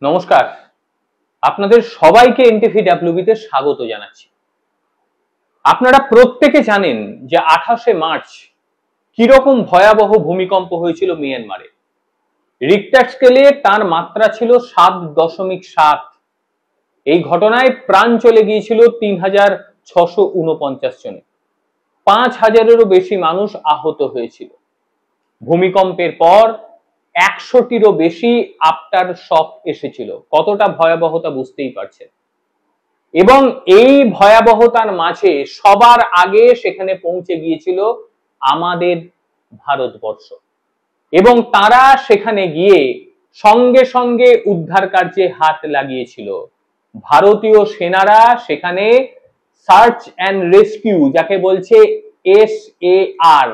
নমস্কার, আপনাদের সবাইকে এনটিভিডব্লিউবি তে স্বাগত জানাচ্ছি। আপনারা প্রত্যেকে জানেন যে 28শে মার্চ কিরকম ভয়াবহ ভূমিকম্প হয়েছিল মিয়ানমারে। রিক্টার স্কেলে তার মাত্রা ছিল 7.7। এই ঘটনায় প্রাণ চলে গিয়েছিল 3649 জনের। 5000-এরও বেশি মানুষ আহত হয়েছিল। ভূমিকম্পের পর 100টিরও বেশি আফটার শক এসেছিল। কতটা ভয়াবহতা বুঝতেই পারছেন। এবং এই ভয়াবহতার মাঝে সবার আগে সেখানে পৌঁছে গিয়েছিল আমাদের ভারতবর্ষ, এবং তারা সেখানে গিয়ে সঙ্গে সঙ্গে উদ্ধার কার্যে হাত লাগিয়েছিল। ভারতীয় সেনারা সেখানে সার্চ অ্যান্ড রেস্কিউ, যাকে বলছে SAR,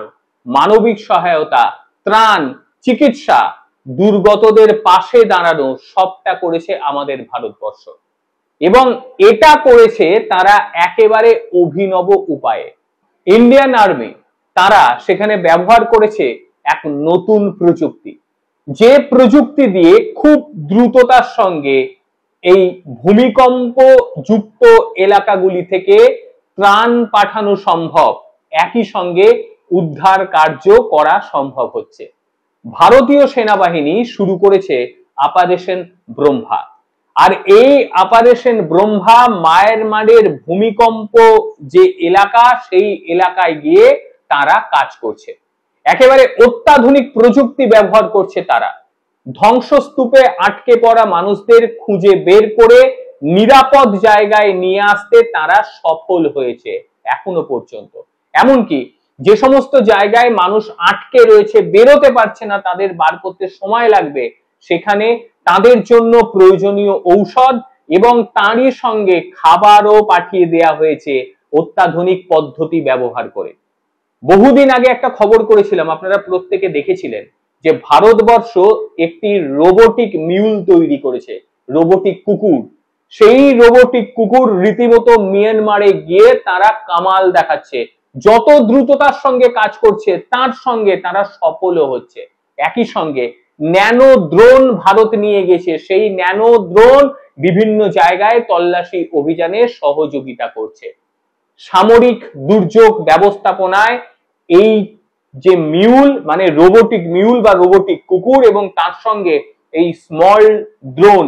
মানবিক সহায়তা, ত্রাণ, চিকিৎসা, দুর্গতদের পাশে দাঁড়ানো, সবটা করেছে আমাদের ভারতবর্ষ। এবং এটা করেছে তারা একেবারে অভিনব উপায়ে। ইন্ডিয়ান আর্মি তারা সেখানে ব্যবহার করেছে এক নতুন প্রযুক্তি, যে প্রযুক্তি দিয়ে খুব দ্রুততার সঙ্গে এই ভূমিকম্প যুক্ত এলাকাগুলি থেকে ত্রাণ পাঠানো সম্ভব, একই সঙ্গে উদ্ধার কার্য করা সম্ভব হচ্ছে। ভারতীয় সেনাবাহিনী শুরু করেছে অপারেশন ব্রহ্মা। আর এই অপারেশন ব্রহ্মা মায়ানমারের ভূমিকম্প যে এলাকা, সেই এলাকায় গিয়ে তারা কাজ করছে। একেবারে অত্যাধুনিক প্রযুক্তি ব্যবহার করছে তারা। ধ্বংসস্তূপে আটকে পড়া মানুষদের খুঁজে বের করে নিরাপদ জায়গায় নিয়ে আসতে তারা সফল হয়েছে এখনো পর্যন্ত। এমনকি যে সমস্ত জায়গায় মানুষ আটকে রয়েছে, বেরোতে পারছে না, তাদের বার করতে সময় লাগবে, সেখানে তাদের জন্য প্রয়োজনীয় ঔষধ এবং তারই সঙ্গে খাবারও পাঠিয়ে দেয়া হয়েছে অত্যাধুনিক পদ্ধতি ব্যবহার করে। বহুদিন আগে একটা খবর করেছিলাম, আপনারা প্রত্যেকে দেখেছিলেন, যে ভারতবর্ষ একটি রোবোটিক মিউল তৈরি করেছে, রোবোটিক কুকুর। সেই রোবোটিক কুকুর রীতিমতো মিয়ানমারে গিয়ে তারা কামাল দেখাচ্ছে। যত দ্রুততার সঙ্গে কাজ করছে তার সঙ্গে তারা সফলও হচ্ছে। একই সঙ্গে ন্যানো ড্রোন ভারত নিয়ে গেছে, সেই ন্যানো ড্রোন বিভিন্ন জায়গায় তল্লাশি অভিযানে সহযোগিতা করছে। সামরিক দুর্যোগ ব্যবস্থাপনায় এই যে মিউল, মানে রোবোটিক মিউল বা রোবোটিক কুকুর, এবং তার সঙ্গে এই স্মল ড্রোন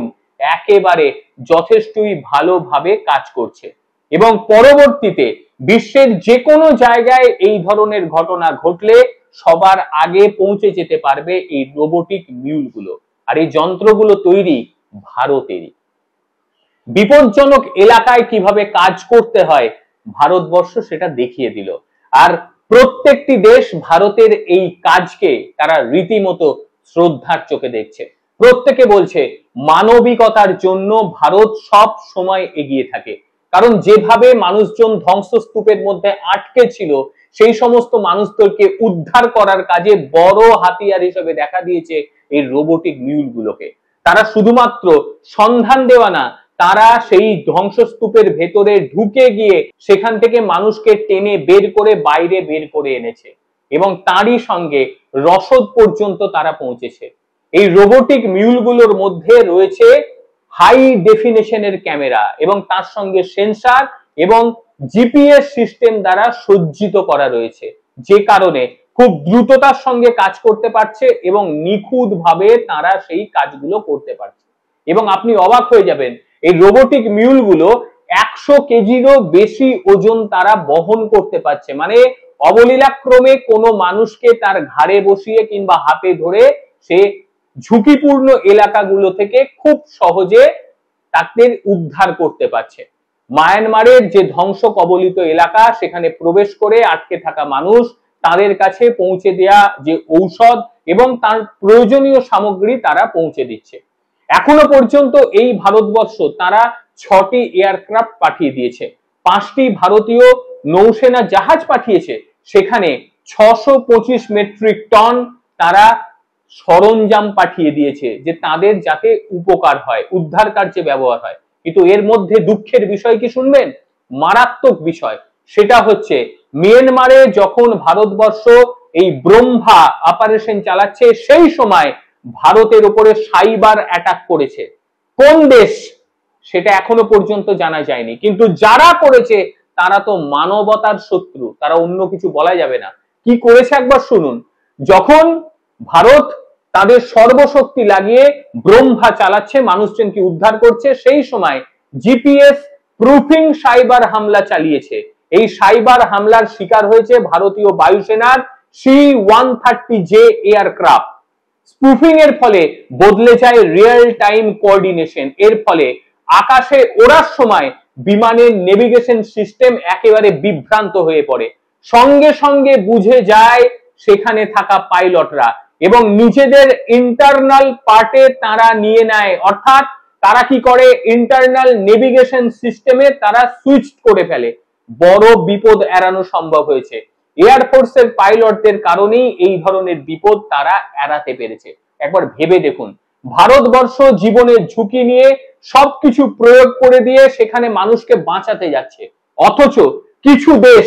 একেবারে যথেষ্টই ভালোভাবে কাজ করছে। এবং পরবর্তীতে বিশ্বের যে কোনো জায়গায় এই ধরনের ঘটনা ঘটলে সবার আগে পৌঁছে যেতে পারবে এই রোবোটিক মিউলগুলো। আর এই যন্ত্রগুলো তৈরি ভারতেরই। বিপজ্জনক এলাকায় কিভাবে কাজ করতে হয় ভারতবর্ষ সেটা দেখিয়ে দিল। আর প্রত্যেকটি দেশ ভারতের এই কাজকে তারা রীতিমতো শ্রদ্ধার চোখে দেখছে। প্রত্যেকে বলছে মানবিকতার জন্য ভারত সব সময় এগিয়ে থাকে। কারণ যেভাবে মানুষজন ধ্বংসস্তূপের মধ্যে আটকে ছিল, সেই সমস্ত মানুষদেরকে উদ্ধার করার কাজে বড় হাতিয়ার হিসেবে দেখা দিয়েছে এই রোবোটিক মিউলগুলোকে। তারা শুধুমাত্র সন্ধান দেওয়া না, তারা সেই ধ্বংসস্তূপের ভেতরে ঢুকে গিয়ে সেখান থেকে মানুষকে টেনে বের করে বাইরে বের করে এনেছে, এবং তারই সঙ্গে রসদ পর্যন্ত তারা পৌঁছেছে। এই রোবোটিক মিউলগুলোর মধ্যে রয়েছে হাই ডেফিনেশনের ক্যামেরা, এবং তার সঙ্গে সেন্সর এবং জিপিএস সিস্টেম দ্বারা সজ্জিত করা রয়েছে, যে কারণে খুব দ্রুততার সঙ্গে কাজ করতে পারছে এবং নিখুঁত ভাবে তারা সেই কাজগুলো করতে পারছে। এবং আপনি অবাক হয়ে যাবেন, এই রোবোটিক মিউলগুলো 100 কেজিরও বেশি ওজন তারা বহন করতে পারছে। মানে অবলীলাক্রমে কোনো মানুষকে তার ঘাড়ে বসিয়ে কিংবা হাতে ধরে সে ঝুঁকিপূর্ণ এলাকাগুলো থেকে খুব সহজে তাদের উদ্ধার করতে পারছে। মায়ানমারের যে ধ্বংস কবলিত এলাকা, সেখানে প্রবেশ করে আটকে থাকা মানুষ, তাদের কাছে পৌঁছে দেয়া যে ঔষধ এবং তার প্রয়োজনীয় সামগ্রী তারা পৌঁছে দিচ্ছে। এখনো পর্যন্ত এই ভারতবর্ষ তারা 6টি এয়ারক্রাফট পাঠিয়ে দিয়েছে, 5টি ভারতীয় নৌসেনা জাহাজ পাঠিয়েছে। সেখানে 625 মেট্রিক টন তারা সরঞ্জাম পাঠিয়ে দিয়েছে, যে তাদের যাতে উপকার হয়, উদ্ধার কার্যে ব্যবহার হয়। কিন্তু এর মধ্যে দুঃখের বিষয় কি শুনবেন? মারাত্মক বিষয়। সেটা হচ্ছে মিয়ানমারে যখন ভারতবর্ষ এই ব্রহ্মা অপারেশন চালাচ্ছে, সেই সময় ভারতের উপরে সাইবার অ্যাটাক করেছে। কোন দেশ সেটা এখনো পর্যন্ত জানা যায়নি, কিন্তু যারা করেছে তারা তো মানবতার শত্রু, তারা অন্য কিছু বলা যাবে না। কি করেছে একবার শুনুন। যখন ভারত তাদের সর্বশক্তি লাগিয়ে ব্রহ্মা চালাচ্ছে, মানুষজনকে উদ্ধার করছে, সেই সময় জিপিএস প্রুফিং সাইবার হামলা চালিয়েছে। এই সাইবার হামলার শিকার হয়েছে ভারতীয় বায়ুসেনার C-130J এয়ারক্রাফট। স্পুফিং এর ফলে বদলে যায় রিয়েল টাইম কোঅর্ডিনেশন। এর ফলে আকাশে ওড়ার সময় বিমানের নেভিগেশন সিস্টেম একেবারে বিভ্রান্ত হয়ে পড়ে। সঙ্গে সঙ্গে বুঝে যায় সেখানে থাকা পাইলটরা, এবং নিজেদের ইন্টারনাল পার্টে তারা নিয়ে নেয়, অর্থাৎ তারা কি করে, ইন্টারনাল নেভিগেশন সিস্টেমে তারা সুইচ করে ফেলে। বড় বিপদ এড়ানো সম্ভব হয়েছে। এয়ারফোর্সের পাইলটদের কারণেই এই ধরনের বিপদ তারা এড়াতে পেরেছে। একবার ভেবে দেখুন, ভারতবর্ষ জীবনের ঝুঁকি নিয়ে সবকিছু প্রয়োগ করে দিয়ে সেখানে মানুষকে বাঁচাতে যাচ্ছে, অথচ কিছু দেশ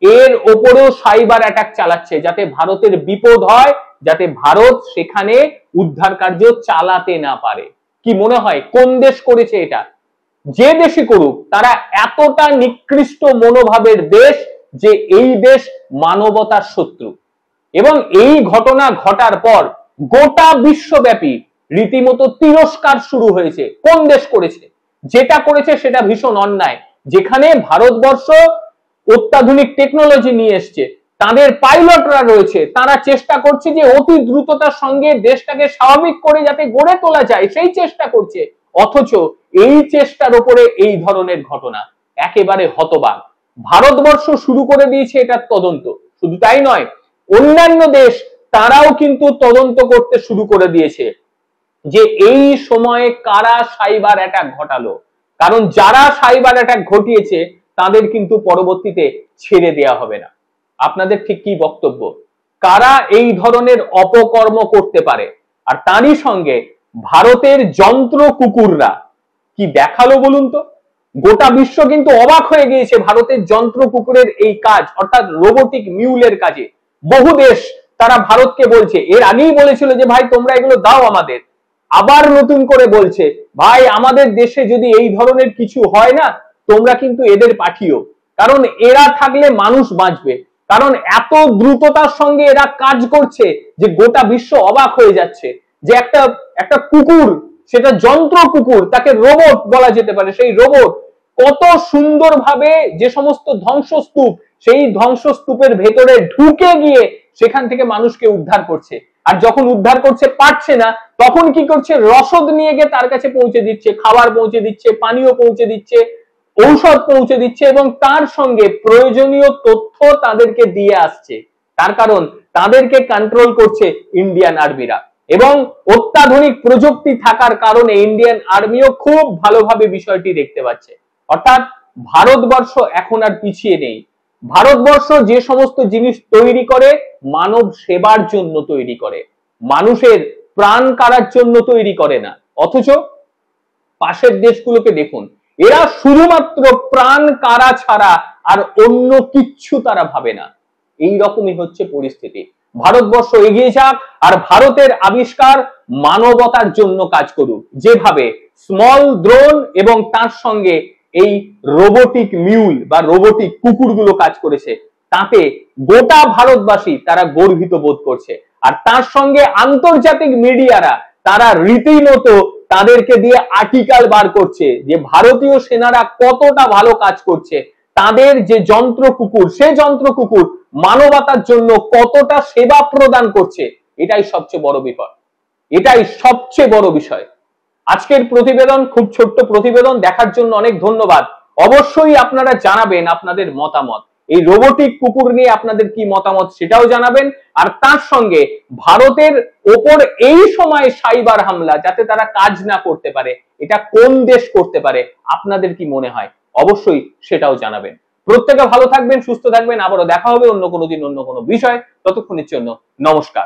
এর ওপরেও সাইবার অ্যাটাক চালাচ্ছে যাতে ভারতের বিপদ হয়, যাতে ভারত সেখানে উদ্ধার কার্য চালাতে না পারে। কি মনে হয় কোন দেশ করেছে এটা? যে দেশই করুক, তারা এতটা নিকৃষ্ট মনোভাবের দেশ যে এই দেশ মানবতার শত্রু। এবং এই ঘটনা ঘটার পর গোটা বিশ্বব্যাপী রীতিমতো তিরস্কার শুরু হয়েছে। কোন দেশ করেছে? যেটা করেছে সেটা ভীষণ অন্যায়। যেখানে ভারতবর্ষ অত্যাধুনিক টেকনোলজি নিয়ে এসছে, তাদের পাইলটরা রয়েছে, তারা চেষ্টা করছে যে অতি দ্রুততার সঙ্গে দেশটাকে স্বাভাবিক করে যাতে গড়ে তোলা যায়, সেই চেষ্টা করছে, অথচ এই চেষ্টার উপরে এই ধরনের ঘটনা। একেবারে হতবাক। ভারতবর্ষ শুরু করে দিয়েছে এটার তদন্ত, শুধু তাই নয়, অন্যান্য দেশ তারাও কিন্তু তদন্ত করতে শুরু করে দিয়েছে যে এই সময়ে কারা সাইবার অ্যাটাক ঘটালো। কারণ যারা সাইবার অ্যাটাক ঘটিয়েছে তাদের কিন্তু পরবর্তীতে ছেড়ে দেয়া হবে না। আপনাদের ঠিক কি বক্তব্য? কারা এই ধরনের অপকর্ম করতে পারে? আর তারই সঙ্গে ভারতের যন্ত্র কুকুররা কি দেখালো বলুন তো? গোটা বিশ্ব কিন্তু অবাক হয়ে গিয়েছে ভারতের যন্ত্র কুকুরের এই কাজ, অর্থাৎ রোবোটিক মিউলের কাজে। বহু দেশ তারা ভারতকে বলছে, এর আগেই বলেছিল যে ভাই তোমরা এগুলো দাও আমাদের, আবার নতুন করে বলছে ভাই আমাদের দেশে যদি এই ধরনের কিছু হয় না, তোমরা কিন্তু এদের পাঠিও, কারণ এরা থাকলে মানুষ বাঁচবে। কারণ এত দ্রুততার সঙ্গে এরা কাজ করছে যে গোটা বিশ্ব অবাক হয়ে যাচ্ছে যে একটা কুকুর, সেটা যন্ত্র কুকুর, তাকে রোবট বলা যেতে পারে, সেই রোবট কত সুন্দরভাবে যে সমস্ত ধ্বংসস্তূপ, সেই ধ্বংসস্তূপের ভেতরে ঢুকে গিয়ে সেখান থেকে মানুষকে উদ্ধার করছে। আর যখন উদ্ধার করছে পারছে না, তখন কি করছে, রসদ নিয়ে গিয়ে তার কাছে পৌঁছে দিচ্ছে, খাবার পৌঁছে দিচ্ছে, পানীয় পৌঁছে দিচ্ছে, ঔষধ পৌঁছে দিচ্ছে, এবং তার সঙ্গে প্রয়োজনীয় তথ্য তাদেরকে দিয়ে আসছে। তার কারণ তাদেরকে কন্ট্রোল করছে ইন্ডিয়ান আর্মিরা, এবং অত্যাধুনিক প্রযুক্তি থাকার কারণে ইন্ডিয়ান আর্মিও খুব ভালোভাবে বিষয়টি দেখতে পাচ্ছে। অর্থাৎ ভারতবর্ষ এখন আর পিছিয়ে নেই। ভারতবর্ষ যে সমস্ত জিনিস তৈরি করে মানব সেবার জন্য তৈরি করে, মানুষের প্রাণ কাড়ার জন্য তৈরি করে না। অথচ পাশের দেশগুলোকে দেখুন, এরা শুধুমাত্র প্রাণ কাড়া ছাড়া আর অন্য কিচ্ছু তারা ভাবে না। এই রকমই হচ্ছে পরিস্থিতি। ভারতবর্ষ এগিয়ে যাক, আর ভারতের আবিষ্কার মানবতার জন্য কাজ করুক। যেভাবে স্মল ড্রোন এবং তার সঙ্গে এই রোবোটিক মিউল বা রোবোটিক কুকুরগুলো কাজ করেছে, তাতে গোটা ভারতবাসী তারা গর্বিত বোধ করছে। আর তার সঙ্গে আন্তর্জাতিক মিডিয়ারা তারা রীতিমতো তাদেরকে দিয়ে আর্টিকেল বার করছে যে ভারতীয় সেনারা কতটা ভালো কাজ করছে, তাদের যে যন্ত্র কুকুর, সে যন্ত্র কুকুর মানবতার জন্য কতটা সেবা প্রদান করছে। এটাই সবচেয়ে বড় বিষয়, এটাই সবচেয়ে বড় বিষয়। আজকের প্রতিবেদন খুব ছোট্ট প্রতিবেদন, দেখার জন্য অনেক ধন্যবাদ। অবশ্যই আপনারা জানাবেন আপনাদের মতামত, এই রোবোটিক কুকুর নিয়ে আপনাদের কি মতামত সেটাও জানাবেন। আর তার সঙ্গে ভারতের ওপর এই সময় সাইবার হামলা যাতে তারা কাজ না করতে পারে, এটা কোন দেশ করতে পারে, আপনাদের কি মনে হয় অবশ্যই সেটাও জানাবেন। প্রত্যেকে ভালো থাকবেন, সুস্থ থাকবেন, আবারও দেখা হবে অন্য কোনো দিন অন্য কোনো বিষয়। ততক্ষণের জন্য নমস্কার।